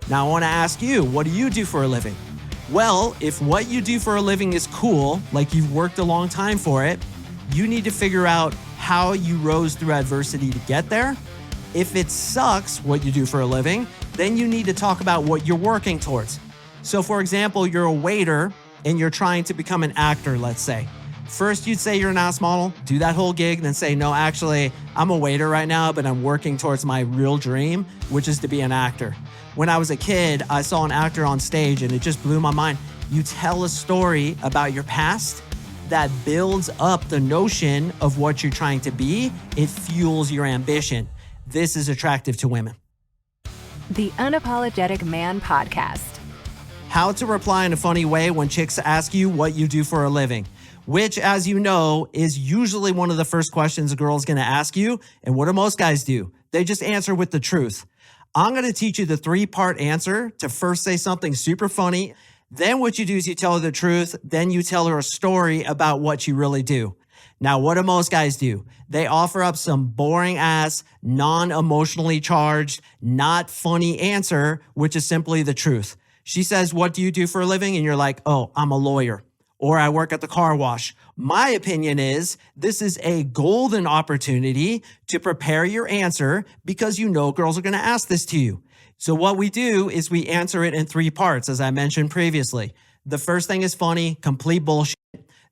Now I want to ask you, what do you do for a living? Well, if what you do for a living is cool, like you've worked a long time for it, you need to figure out how you rose through adversity to get there. If it sucks what you do for a living, then you need to talk about what you're working towards. So for example, you're a waiter and you're trying to become an actor, let's say. First, you'd say you're an ass model, do that whole gig, then say, no, actually, I'm a waiter right now, but I'm working towards my real dream, which is to be an actor. When I was a kid, I saw an actor on stage and it just blew my mind. You tell a story about your past that builds up the notion of what you're trying to be. It fuels your ambition. This is attractive to women. The Unapologetic Man Podcast. How to reply in a funny way when chicks ask you what you do for a living, which, as you know, is usually one of the first questions a girl's going to ask you. And what do most guys do? They just answer with the truth. I'm going to teach you the 3-part answer to first say something super funny. Then what you do is you tell her the truth. Then you tell her a story about what you really do. Now, what do most guys do? They offer up some boring ass, non-emotionally charged, not funny answer, which is simply the truth. She says, what do you do for a living? And you're like, oh, I'm a lawyer, or I work at the car wash. My opinion is this is a golden opportunity to prepare your answer because you know girls are going to ask this to you. So what we do is we answer it in 3 parts, as I mentioned previously. The first thing is funny, complete bullshit.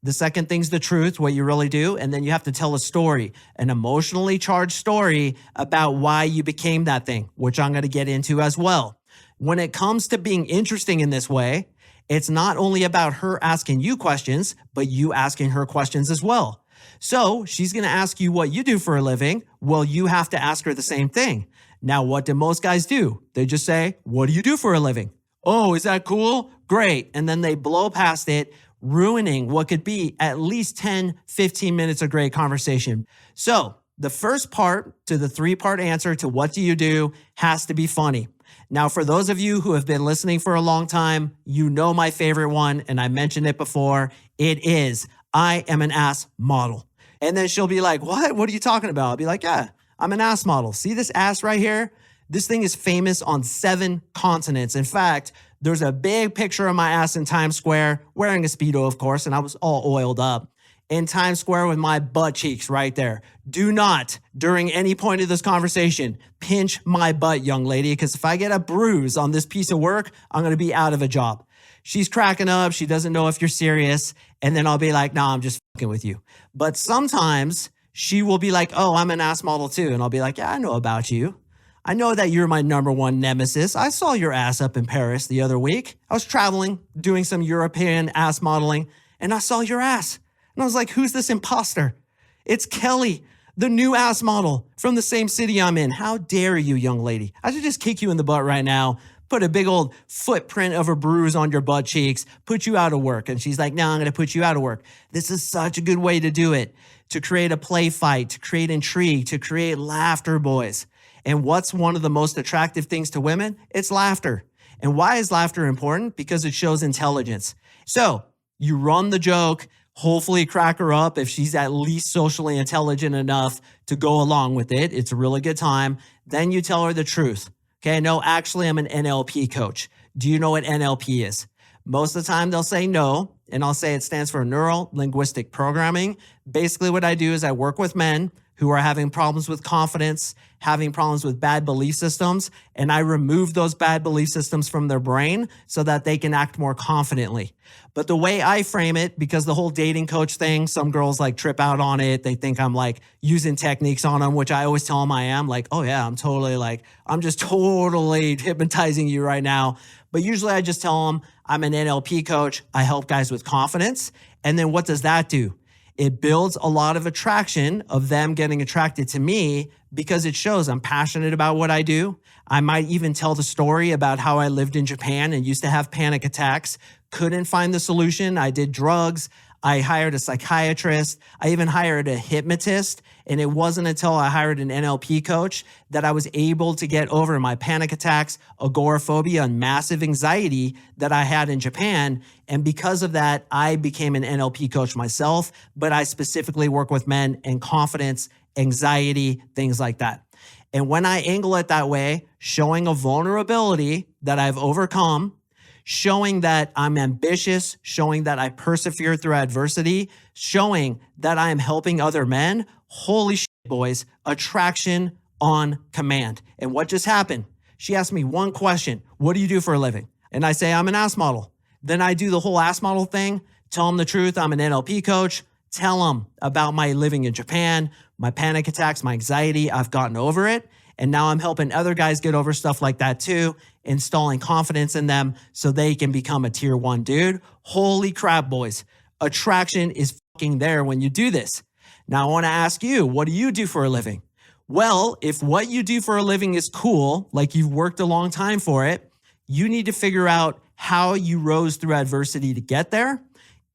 The second thing's the truth, what you really do. And then you have to tell a story, an emotionally charged story about why you became that thing, which I'm going to get into as well. When it comes to being interesting in this way, it's not only about her asking you questions, but you asking her questions as well. So she's going to ask you what you do for a living. Well, you have to ask her the same thing. Now, what do most guys do? They just say, what do you do for a living? Oh, is that cool? Great. And then they blow past it, ruining what could be at least 10, 15 minutes of great conversation. So the first part to the 3-part answer to what do you do has to be funny. Now, for those of you who have been listening for a long time, you know my favorite one, and I mentioned it before. It is, I am an ass model. And then she'll be like, what? What are you talking about? I'll be like, yeah, I'm an ass model. See this ass right here? This thing is famous on 7 continents. In fact, there's a big picture of my ass in Times Square, wearing a Speedo, of course, and I was all oiled up in Times Square with my butt cheeks right there. Do not, during any point of this conversation, pinch my butt, young lady, because if I get a bruise on this piece of work, I'm going to be out of a job. She's cracking up. She doesn't know if you're serious. And then I'll be like, nah, I'm just fucking with you. But sometimes she will be like, oh, I'm an ass model too. And I'll be like, yeah, I know about you. I know that you're my number one nemesis. I saw your ass up in Paris the other week. I was traveling, doing some European ass modeling, and I saw your ass. And I was like, who's this imposter? It's Kelly, the new ass model from the same city I'm in. How dare you, young lady? I should just kick you in the butt right now, put a big old footprint of a bruise on your butt cheeks, put you out of work. And she's like, no, I'm going to put you out of work. This is such a good way to do it, to create a play fight, to create intrigue, to create laughter, boys. And what's one of the most attractive things to women? It's laughter. And why is laughter important? Because it shows intelligence. So you run the joke, hopefully crack her up if she's at least socially intelligent enough to go along with it. It's a really good time. Then you tell her the truth. Okay, no, actually, I'm an NLP coach. Do you know what NLP is? Most of the time they'll say no, and I'll say it stands for Neuro Linguistic Programming. Basically what I do is I work with men who are having problems with confidence, having problems with bad belief systems, and I remove those bad belief systems from their brain so that they can act more confidently. But the way I frame it, because the whole dating coach thing, some girls like trip out on it. They think I'm like using techniques on them, which I always tell them I am. Like, oh yeah, I'm just totally hypnotizing you right now. But usually I just tell them I'm an NLP coach. I help guys with confidence. And then what does that do? It builds a lot of attraction of them getting attracted to me because it shows I'm passionate about what I do. I might even tell the story about how I lived in Japan and used to have panic attacks, couldn't find the solution. I did drugs. I hired a psychiatrist. I even hired a hypnotist. And it wasn't until I hired an NLP coach that I was able to get over my panic attacks, agoraphobia, and massive anxiety that I had in Japan. And because of that, I became an NLP coach myself, but I specifically work with men in confidence, anxiety, things like that. And when I angle it that way, showing a vulnerability that I've overcome, showing that I'm ambitious, showing that I persevere through adversity, showing that I am helping other men. Holy shit, boys, attraction on command. And what just happened? She asked me one question. What do you do for a living? And I say, I'm an ass model. Then I do the whole ass model thing, tell them the truth. I'm an NLP coach, tell them about my living in Japan, my panic attacks, my anxiety. I've gotten over it. And now I'm helping other guys get over stuff like that too, installing confidence in them so they can become a tier 1 dude. Holy crap, boys. Attraction is fucking there when you do this. Now I want to ask you, what do you do for a living? Well, if what you do for a living is cool, like you've worked a long time for it, you need to figure out how you rose through adversity to get there.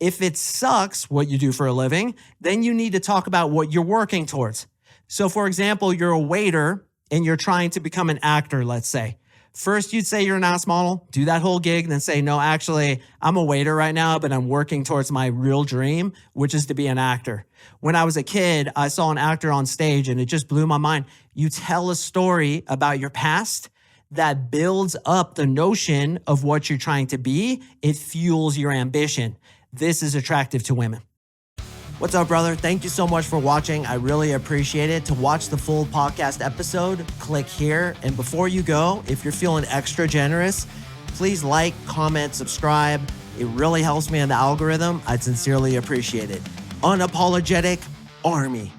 If it sucks what you do for a living, then you need to talk about what you're working towards. So for example, you're a waiter and you're trying to become an actor, let's say. First, you'd say you're an ass model, do that whole gig, then say, no, actually, I'm a waiter right now, but I'm working towards my real dream, which is to be an actor. When I was a kid, I saw an actor on stage and it just blew my mind. You tell a story about your past that builds up the notion of what you're trying to be. It fuels your ambition. This is attractive to women. What's up, brother? Thank you so much for watching. I really appreciate it. To watch the full podcast episode, click here. And before you go, if you're feeling extra generous, please like, comment, subscribe. It really helps me in the algorithm. I'd sincerely appreciate it. Unapologetic Army.